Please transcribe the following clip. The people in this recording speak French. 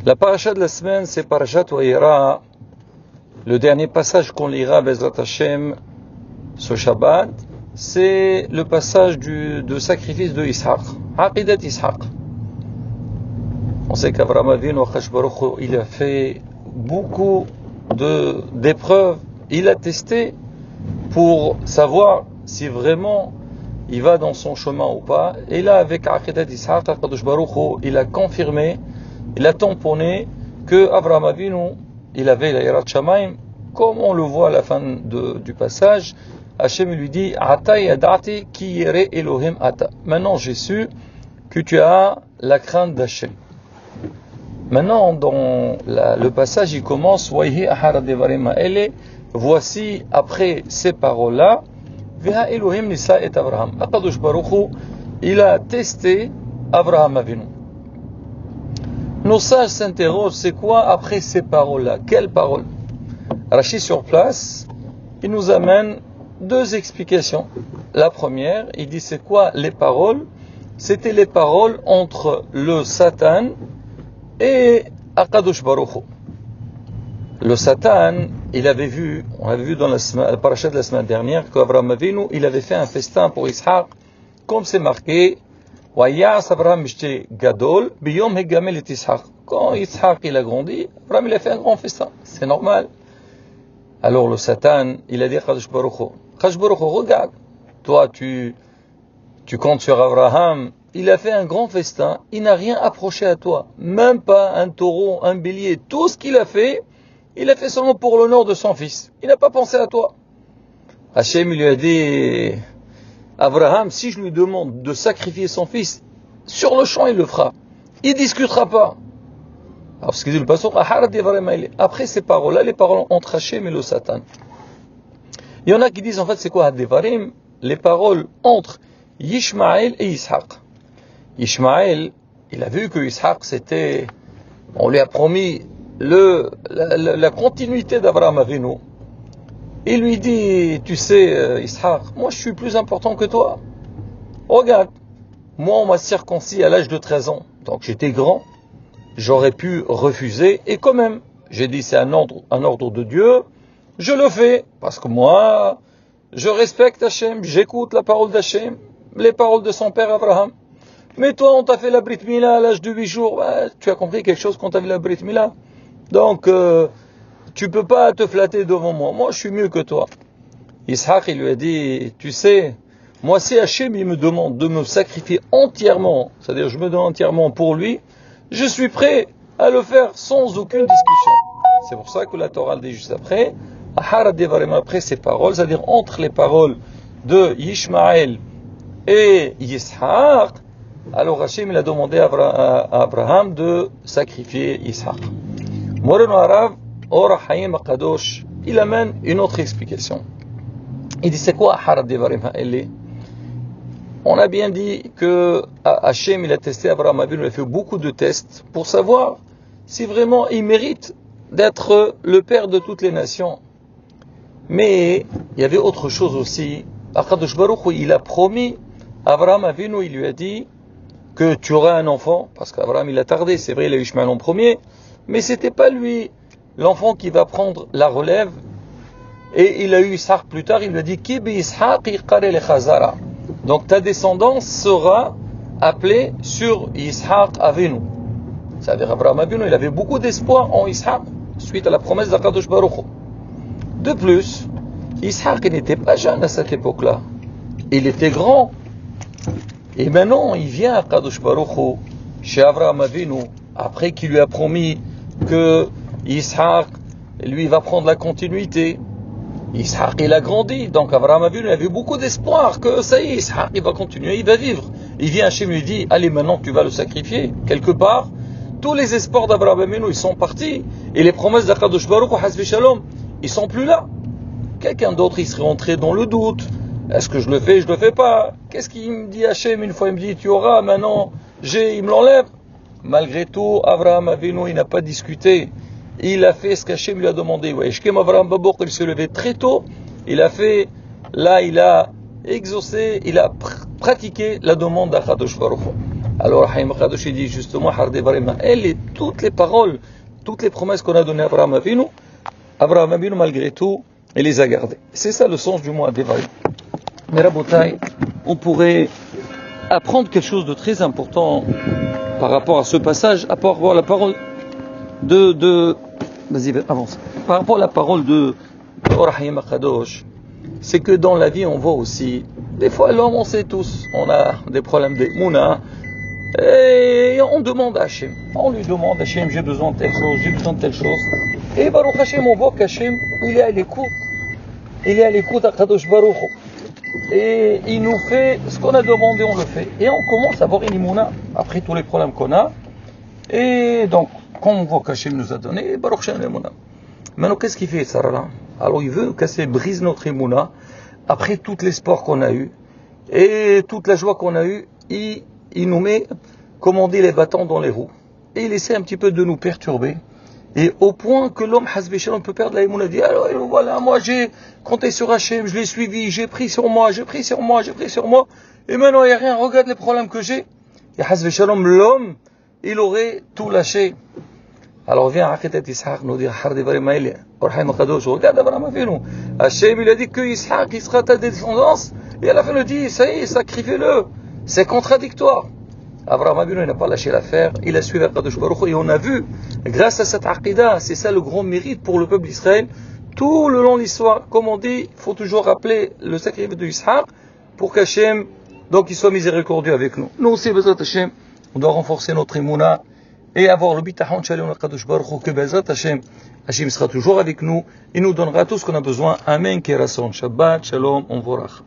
La paracha de la semaine, c'est Parashat Vayera, le dernier passage qu'on lira Bezrat Hashem ce Shabbat, c'est le passage de sacrifice de Ishaq, Aqidat Ishaq. On sait qu'Avraham Avinu, il a fait beaucoup d'épreuves, il a testé pour savoir si vraiment il va dans son chemin ou pas. Et là, avec Aqidat Ishaq, il a confirmé, il a tamponné que Avraham Avinu, il avait la Yirat Shamayim, comme on le voit à la fin du passage. Hachem lui dit Ata yadati ki yere Elohim ata. Maintenant j'ai su que tu as la crainte d'Hachem. Maintenant dans le passage il commence Wayhi ahara devarim ha'ele. Voici après ces paroles-là Veha Elohim nisa et Avraham. Akadosh Baruch Hu, il a testé Avraham Avinu. Nos sages s'interrogent, c'est quoi après ces paroles-là? Quelles paroles? Rashi sur place, il nous amène deux explications. La première, il dit c'est quoi les paroles? C'était les paroles entre le Satan et Akadosh Baruch Hu. Le Satan, il avait vu, on avait vu dans la paracha de la semaine dernière qu'Avraham Avinu, il avait fait un festin pour Ishaq, comme c'est marqué Wayas Avraham mishte gadol biyom hegamel et Ishaq. Quand Ishaq il a grandi, Avraham il a fait un grand festin. C'est normal. Alors le Satan, il a dit Kadosh Baruch Hu, regarde, toi tu comptes sur Avraham, il a fait un grand festin, il n'a rien approché à toi, même pas un taureau, un bélier, tout ce qu'il a fait, il a fait seulement pour l'honneur de son fils. Il n'a pas pensé à toi. Hachem il lui a dit, Avraham, si je lui demande de sacrifier son fils, sur le champ il le fera. Il ne discutera pas. Alors ce qu'il dit le passage, après ces paroles-là, les paroles entre Hachem et le Satan. Il y en a qui disent en fait c'est quoi Hadevarim? Les paroles entre Yishmaël et Ishaq. Yishmaël, il a vu que Ishaq c'était, on lui a promis la continuité d'Avraham Avinu. Il lui dit, tu sais Ishaq, moi je suis plus important que toi. Regarde, moi on m'a circoncis à l'âge de 13 ans, donc j'étais grand. J'aurais pu refuser, et quand même, j'ai dit c'est un ordre de Dieu, je le fais, parce que moi, je respecte Hachem, j'écoute la parole d'Hachem, les paroles de son père Abraham. Mais toi, on t'a fait la Brit Mila à l'âge de 8 jours, tu as compris quelque chose quand t'as fait la Brit Mila? Donc, tu peux pas te flatter devant moi je suis mieux que toi. Ishaq, il lui a dit, tu sais, moi si Hachem, il me demande de me sacrifier entièrement, c'est-à-dire je me donne entièrement pour lui, je suis prêt à le faire sans aucune discussion. C'est pour ça que la Torah dit juste après, après ces paroles, c'est-à-dire entre les paroles de Yishmaël et Yishaq, alors Hachem il a demandé à Abraham de sacrifier Ishaq. Moreno Arav, Or Hayim Akadosh, il amène une autre explication. Il dit c'est quoi Harad Devarim Ha'ele? On a bien dit que Hachem il a testé Avraham Avinu, il a fait beaucoup de tests pour savoir si vraiment il mérite d'être le père de toutes les nations. Mais il y avait autre chose aussi. Akadosh Baruch Hu, il a promis Avraham Avinu, il lui a dit que tu auras un enfant, parce qu'Avraham il a tardé, c'est vrai il a eu Ishmaël en premier, mais c'était pas lui l'enfant qui va prendre la relève. Et il a eu Ishaq plus tard, il lui a dit Ki bi Ishaq iqare le Chazara. Donc ta descendance sera appelée sur Ishaq Avinu. C'est-à-dire Avraham Avinu, il avait beaucoup d'espoir en Ishaq suite à la promesse d'Akadosh Baruch Hu. De plus, Ishaq n'était pas jeune à cette époque-là. Il était grand. Et maintenant, il vient à Kadosh Baruch Hu chez Avraham Avinu après qu'il lui a promis que Ishaq, lui, va prendre la continuité. Ishaq, il a grandi, donc Avraham Avinu avait beaucoup d'espoir que ça y est, Ishaq, il va continuer, il va vivre. Il vient chez lui, il dit, allez, maintenant tu vas le sacrifier, quelque part. Tous les espoirs d'Avraham Avinu, ils sont partis, et les promesses d'Akadosh Baruch Hu, Hasbi Shalom, ils sont plus là. Quelqu'un d'autre, il serait entré dans le doute. Est-ce que je le fais, je le fais pas? Qu'est-ce qu'il me dit Hachem une fois? Il me dit, tu auras, maintenant, il me l'enlève. Malgré tout, Avraham Avinu, il n'a pas discuté. Il a fait ce qu'Hachem lui a demandé. Shkem Avraham Babouk, il s'est levé très tôt. Il a exaucé, il a pratiqué la demande d'Akadosh Baruch Hu. Alors, Haïm Kadosh dit justement, toutes les paroles, toutes les promesses qu'on a données à Abraham Avinu, malgré tout, il les a gardées. C'est ça le sens du mot Devarim. Mais Rabotai, on pourrait apprendre quelque chose de très important par rapport à ce passage, à rapport à la parole vas-y, avance. Par rapport à la parole de Haïm Kadosh, c'est que dans la vie, on voit aussi, des fois, l'homme, on sait tous, on a des problèmes d'Emouna, et on demande à Hachem. On lui demande, Hachem, j'ai besoin de telle chose, j'ai besoin de telle chose. Et Baruch Hachem, on voit qu'Hachem, il est à l'écoute. Il est à l'écoute à Kadosh Baruch. Et il nous fait ce qu'on a demandé, on le fait. Et on commence à avoir une Emouna, après tous les problèmes qu'on a. Et donc, quand on voit qu'Hachem nous a donné, Baruch Hachem l'Emouna. Maintenant, qu'est-ce qu'il fait, Sarah? Alors, il veut nous casser, brise notre Emouna, après tout l'espoir qu'on a eu, et toute la joie qu'on a eue, il nous met, comme on dit, les bâtons dans les roues. Et il essaie un petit peu de nous perturber. Et au point que l'homme, Hasbi Shalom, peut perdre la Emouna, dit, alors voilà, moi j'ai compté sur Hachem, je l'ai suivi, j'ai pris sur moi, et maintenant il n'y a rien, regarde les problèmes que j'ai. Et Hasbi Shalom, l'homme, il aurait tout lâché. Alors vient Aqidat Ishaq nous dire, regarde Abraham Avinu, Hachem il a dit que Ishaq il sera ta descendance, et à la fin il dit, ça y est, sacrifiez-le. C'est contradictoire. Abraham Avinu n'a pas lâché l'affaire, il a suivi Kadosh Baruch Hu, et on a vu, grâce à cette Aqidah, c'est ça le grand mérite pour le peuple d'Israël, tout le long de l'histoire, comme on dit, il faut toujours rappeler le sacrifice de Ishaq, pour qu'Hachem, donc il soit miséricordieux avec nous. Nous aussi, Bezrat Hachem, on doit renforcer notre Emouna, et avoir le bitachon shalom à Kadosh Baruch Hu, que Bezrat Hachem, Hachem sera toujours avec nous, il nous donnera tout ce qu'on a besoin. Amen, Kerason, Shabbat, Shalom, on vorach.